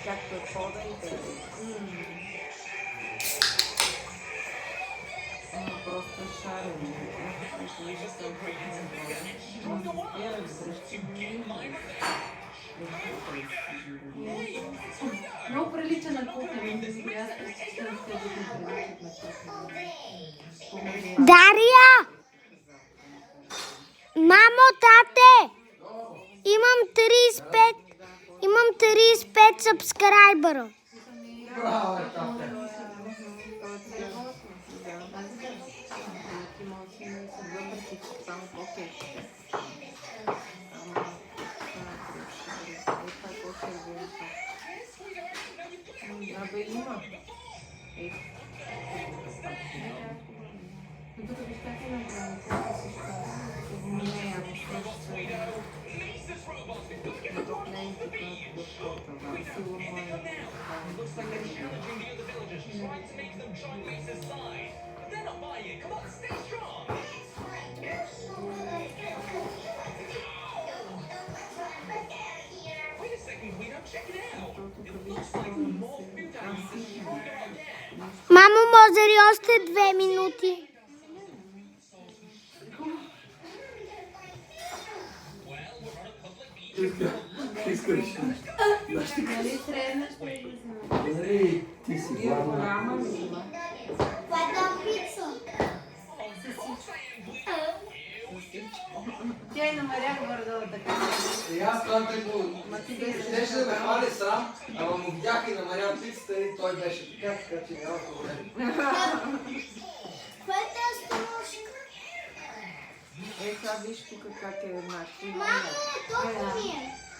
както е пода и да просто е шарено. Ето вижда съм как не е много прилича на кухня. Аз предпочитам те да не приличат на кухня. Дария! Мамо, тате! Имам 35 сабскрайбъра. Браво, тате! Абе има. Тук виж как е направено. Не, ами също е. Тук не е тук на това. Сигурно е. Мамо, може ли още 2 минути? Искаш нещо? Нали средна ще е Нали, ти си главна. голяма ли? Тя и намерях върдала така. И аз това го... Щеше да ме хвали срам, ама му видях и намерям пицата и той беше така че няма проблем. Е, сега виж тук как е една. Мамо, толкова ми е.